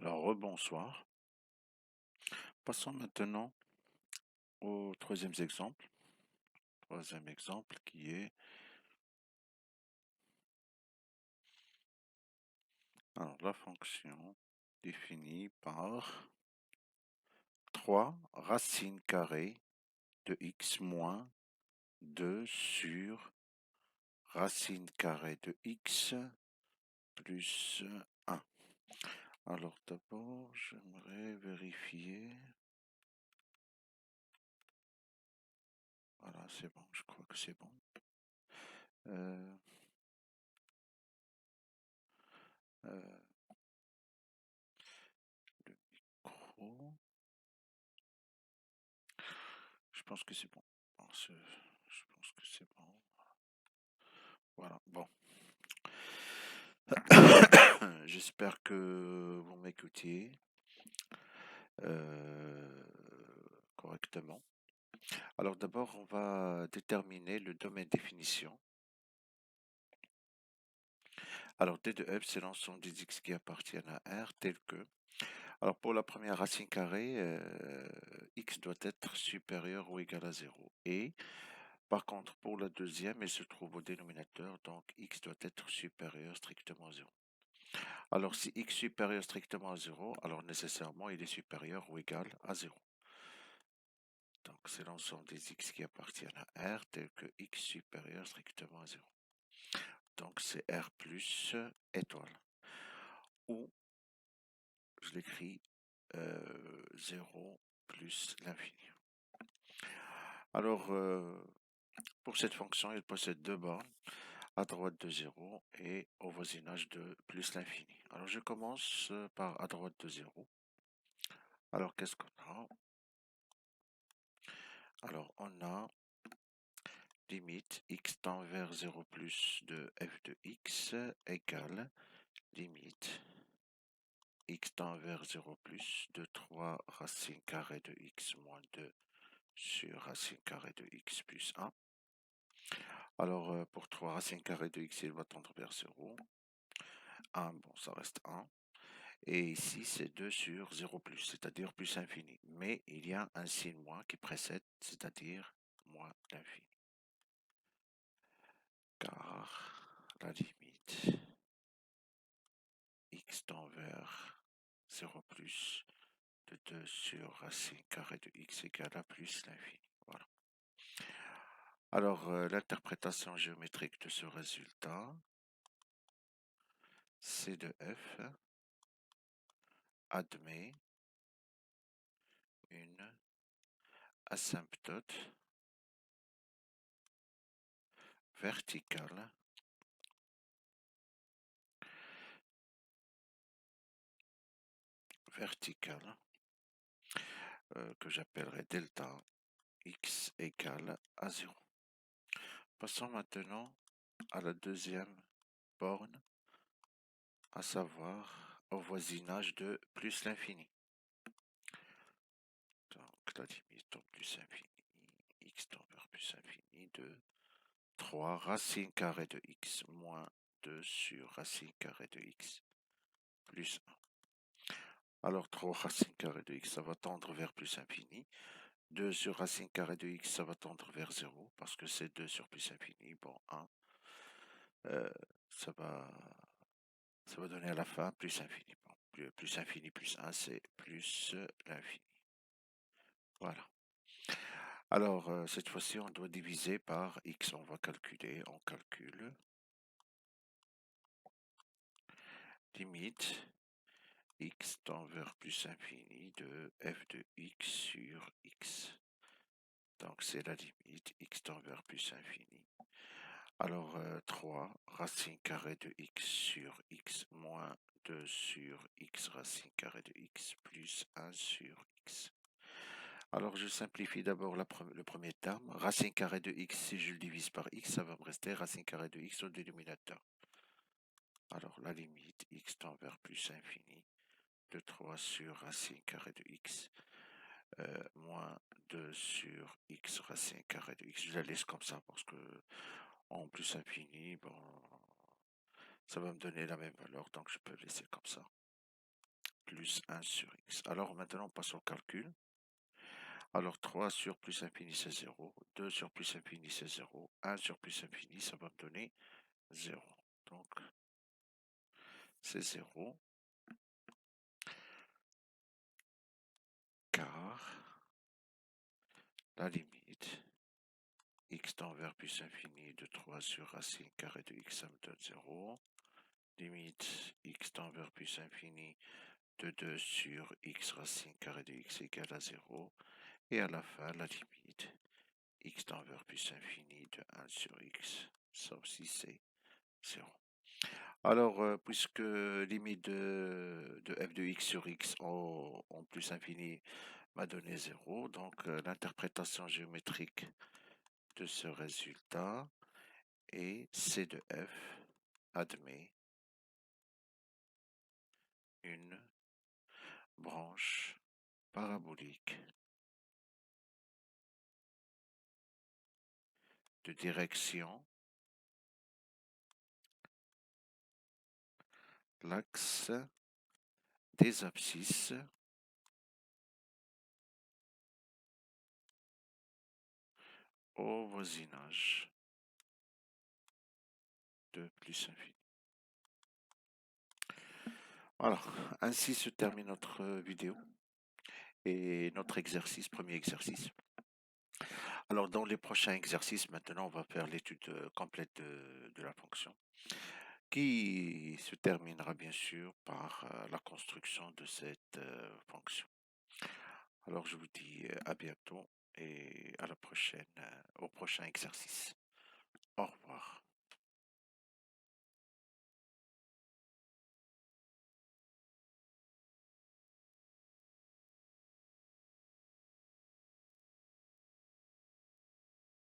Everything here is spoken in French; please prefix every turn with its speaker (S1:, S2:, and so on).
S1: Alors, rebonsoir. Passons maintenant au troisième exemple. Troisième exemple qui est la fonction définie par 3 racine carrée de x moins 2 sur racine carrée de x plus 1. Alors d'abord, j'aimerais vérifier. Voilà, c'est bon, je crois que c'est bon. Euh, euh, le micro. Je pense que c'est bon. Je pense que c'est bon. Voilà, bon. J'espère que vous m'écoutiez euh, correctement. Alors d'abord, on va déterminer le domaine définition. Alors d de f, c'est l'ensemble des x qui appartiennent à R, tel que... Alors pour la première racine carrée, x doit être supérieur ou égal à 0. Et par contre, pour la deuxième, elle se trouve au dénominateur, donc x doit être supérieur strictement à 0. Alors si x supérieur strictement à 0, alors nécessairement il est supérieur ou égal à 0. Donc c'est l'ensemble des x qui appartiennent à R tel que x supérieur strictement à 0. Donc c'est R plus étoile. Ou je l'écris 0 plus l'infini. Alors pour cette fonction, elle possède deux bornes, à droite de 0 et au voisinage de plus l'infini. Alors je commence par à droite de 0. Alors qu'est-ce qu'on a? Alors on a limite x tend vers 0 plus de f de x égale limite x tend vers 0 plus de 3 racine carrée de x moins 2 sur racine carrée de x plus 1. Alors pour 3 racine carrée de x, il va tendre vers 0. 1, bon, ça reste 1. Et ici, c'est 2 sur 0 plus, c'est-à-dire plus infini. Mais il y a un signe moins qui précède, c'est-à-dire moins l'infini. Car la limite x tend vers 0 plus de 2 sur racine carrée de x égale à plus l'infini. Voilà. Alors, l'interprétation géométrique de ce résultat, C de f admet une asymptote verticale que j'appellerai delta x égale à 0. Passons maintenant à la deuxième borne, à savoir au voisinage de plus l'infini. Donc la limite au plus infini, x tend vers plus infini de 3 racine carrée de x moins 2 sur racine carrée de x plus 1. Alors 3 racine carrée de x, ça va tendre vers plus infini. 2 sur racine carrée de x, ça va tendre vers 0, parce que c'est 2 sur plus infini. Bon, 1, ça va donner à la fin plus infini. Bon, plus infini plus 1, c'est plus l'infini. Voilà. Alors, cette fois-ci, on doit diviser par x. On va calculer, on calcule. Limite x tend vers plus infini de f de x sur x. Donc, c'est la limite x tend vers plus infini. Alors, 3 racine carrée de x sur x moins 2 sur x racine carrée de x plus 1 sur x. Alors, je simplifie d'abord le premier terme. Racine carrée de x, si je le divise par x, ça va me rester racine carrée de x au dénominateur. Alors, la limite x tend vers plus infini de 3 sur racine carrée de x moins 2 sur x racine carrée de x. Je la laisse comme ça parce que en plus infini, bon, ça va me donner la même valeur, donc je peux laisser comme ça. plus 1 sur x. Alors maintenant, on passe au calcul. Alors 3 sur plus infini, c'est 0. 2 sur plus infini, c'est 0. 1 sur plus infini, ça va me donner 0. Donc, c'est 0. Car la limite x tend vers plus infini de 3 sur racine carrée de x, ça me donne 0. Limite x tend vers plus infini de 2 sur x racine carrée de x égale à 0. Et à la fin, la limite x tend vers plus infini de 1 sur x, ça aussi c'est 0. Alors, puisque limite de f de x sur x en plus infini m'a donné 0, donc l'interprétation géométrique de ce résultat est c de f admet une branche parabolique de direction l'axe des abscisses au voisinage de plus infini. Voilà, ainsi se termine notre vidéo et notre exercice, premier exercice. Alors, dans les prochains exercices, maintenant, on va faire l'étude complète de la fonction, qui se terminera bien sûr par la construction de cette fonction. Alors, je vous dis à bientôt et à la prochaine, au prochain exercice. Au revoir.